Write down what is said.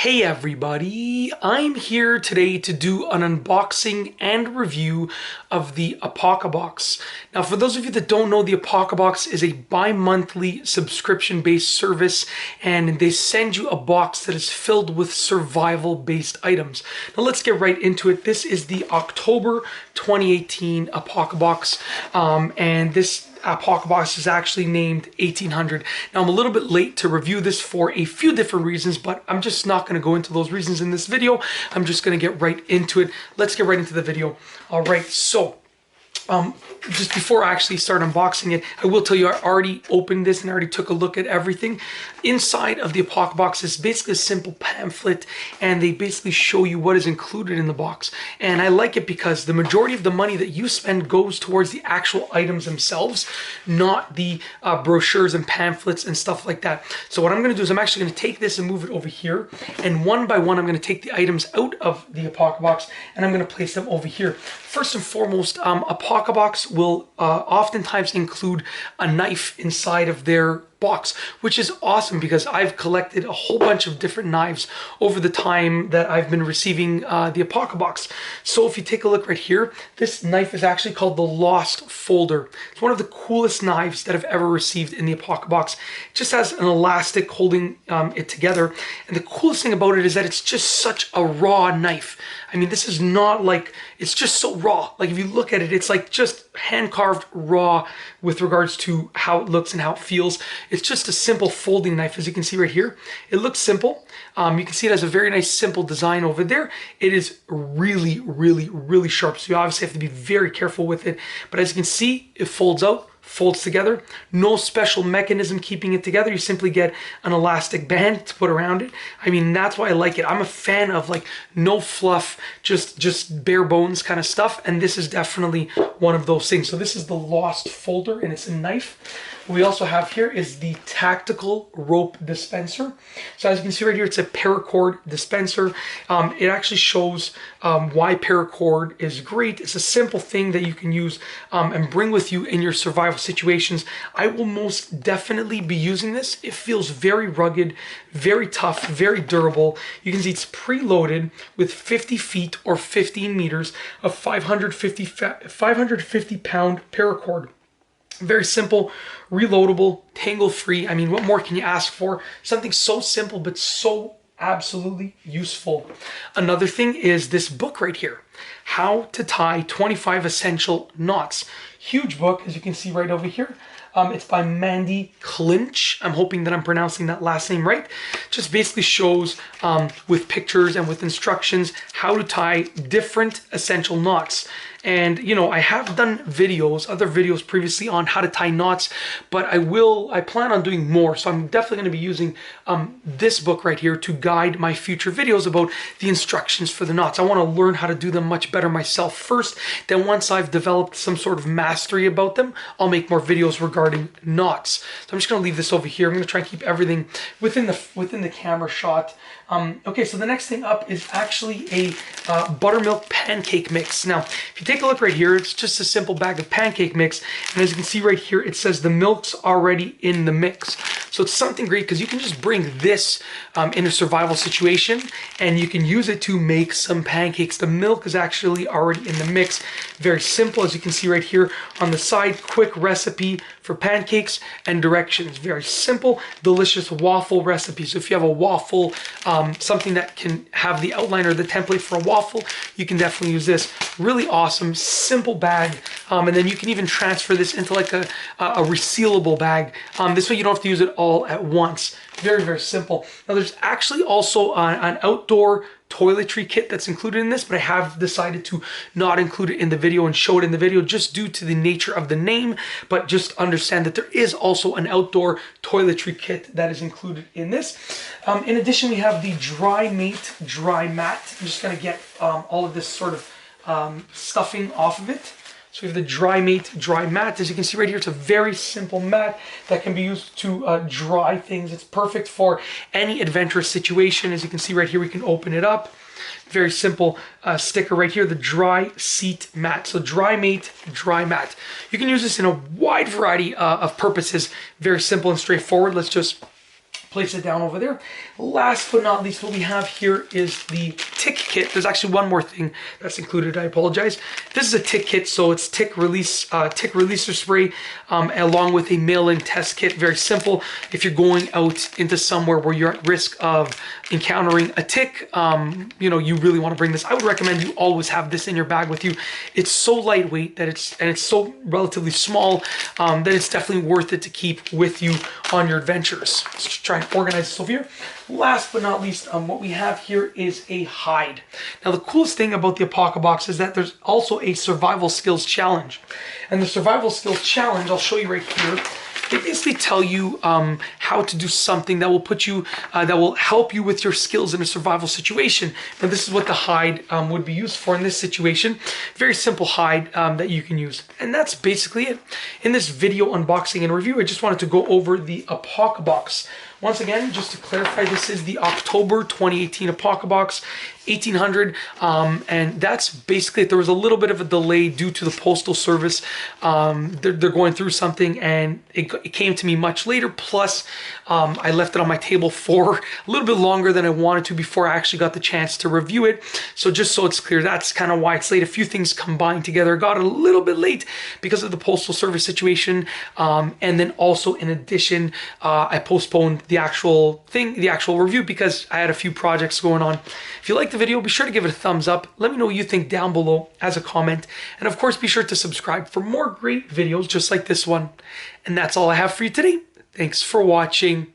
Hey everybody, I'm here today to do an unboxing and review of the Apocabox. Now for those of you that don't know, the Apocabox is a bi-monthly subscription-based service and they send you a box that is filled with survival-based items. Now let's get right into it. This is the October 2018 Apocabox and this Apocabox is actually named 1800. Now I'm a little bit late to review this for a few different reasons, but I'm just not going to go into those reasons in this video. I'm just going to get right into it. Let's get right into the video. All right, so just before I actually start unboxing it, I will tell you I already opened this and I already took a look at everything. Inside of the Apocabox is basically a simple pamphlet and they basically show you what is included in the box. And I like it because the majority of the money that you spend goes towards the actual items themselves, not the brochures and pamphlets and stuff like that. So what I'm going to do is I'm actually going to take this and move it over here, and one by one I'm going to take the items out of the Apocabox and I'm going to place them over here. First and foremost, Apocabox will oftentimes include a knife inside of their box, which is awesome because I've collected a whole bunch of different knives over the time that I've been receiving the Apocabox. So if you take a look right here, this knife is actually called the Lost Folder. It's one of the coolest knives that I've ever received in the Apocabox. It just has an elastic holding it together, and the coolest thing about it is that it's just such a raw knife. I mean, this is not like, it's just so raw. Like if you look at it, it's like just hand carved raw with regards to how it looks and how it feels. It's just a simple folding knife, as you can see right here. It looks simple. You can see it has a very nice simple design over there. It is really, really, really sharp. So you obviously have to be very careful with it. But as you can see, it folds out, folds together. No special mechanism keeping it together. You simply get an elastic band to put around it. I mean, that's why I like it. I'm a fan of like no fluff, just bare bones kind of stuff. And this is definitely one of those things. So this is the Lost Folder and it's a knife. What we also have here is the tactical rope dispenser. So as you can see right here, it's a paracord dispenser. It actually shows why paracord is great. It's a simple thing that you can use and bring with you in your survival situations. I will most definitely be using this. It feels very rugged, very tough, very durable. You can see it's preloaded with 50 feet or 15 meters of 550 pound paracord. Very simple, reloadable, tangle-free. I mean, what more can you ask for? Something so simple, but so absolutely useful. Another thing is this book right here, How to Tie 25 Essential Knots. Huge book, as you can see right over here. It's by Mandy Clinch. I'm hoping that I'm pronouncing that last name right. Just basically shows with pictures and with instructions how to tie different essential knots. And you know, I have done videos, other videos previously on how to tie knots, but I plan on doing more. So I'm definitely going to be using this book right here to guide my future videos about the instructions for the knots. I want to learn how to do them much better myself first. Then once I've developed some sort of mastery about them, I'll make more videos regarding knots. So I'm just going to leave this over here. I'm going to try and keep everything within the camera shot. Okay, so the next thing up is actually a buttermilk pancake mix. Now, if you take a look right here, it's just a simple bag of pancake mix. And as you can see right here, it says the milk's already in the mix. So it's something great because you can just bring this in a survival situation and you can use it to make some pancakes. The milk is actually already in the mix. Very simple, as you can see right here on the side. Quick recipe for pancakes and directions. Very simple, delicious waffle recipe. So if you have a waffle, something that can have the outline or the template for a waffle, you can definitely use this. Really awesome, simple bag. And then you can even transfer this into like a resealable bag. This way you don't have to use it all at once. Very, very simple. Now there's actually also an outdoor toiletry kit that's included in this, but I have decided to not include it in the video and show it in the video just due to the nature of the name, but just understand that there is also an outdoor toiletry kit that is included in this. In addition, we have the Dry Mate Dry Mat. I'm just going to get all of this sort of stuffing off of it. So we have the Dry Mate Dry Mat. As you can see right here, it's a very simple mat that can be used to dry things. It's perfect for any adventurous situation. As you can see right here, we can open it up. Very simple sticker right here, the Dry Seat Mat. So Dry Mate Dry Mat. You can use this in a wide variety of purposes. Very simple and straightforward. Let's just place it down over there. Last but not least, what we have here is the tick kit. There's actually one more thing that's included. I apologize. This is a tick kit, so it's tick releaser spray, along with a mail-in test kit. Very simple. If you're going out into somewhere where you're at risk of encountering a tick, you know, you really want to bring this. I would recommend you always have this in your bag with you. It's so lightweight that it's so relatively small that it's definitely worth it to keep with you on your adventures. Let's try and organize this over here. Last but not least, what we have here is a hide. Now, the coolest thing about the Apocabox is that there's also a survival skills challenge. And the survival skills challenge, I'll show you right here. They basically tell you how to do something that will put you, that will help you with your skills in a survival situation. And this is what the hide would be used for in this situation. Very simple hide that you can use. And that's basically it. In this video unboxing and review, I just wanted to go over the Apocabox. Once again, just to clarify, this is the October 2018 Apocabox 1800, and that's basically it. There was a little bit of a delay due to the Postal Service. They're going through something, and it came to me much later. Plus, I left it on my table for a little bit longer than I wanted to before I actually got the chance to review it. So just so it's clear, that's kind of why it's late. A few things combined together. I got a little bit late because of the Postal Service situation, and then also in addition, I postponed the actual review because I had a few projects going on. If you like the video, be sure to give it a thumbs up. Let me know what you think down below as a comment. And of course, be sure to subscribe for more great videos just like this one. And that's all I have for you today. Thanks for watching.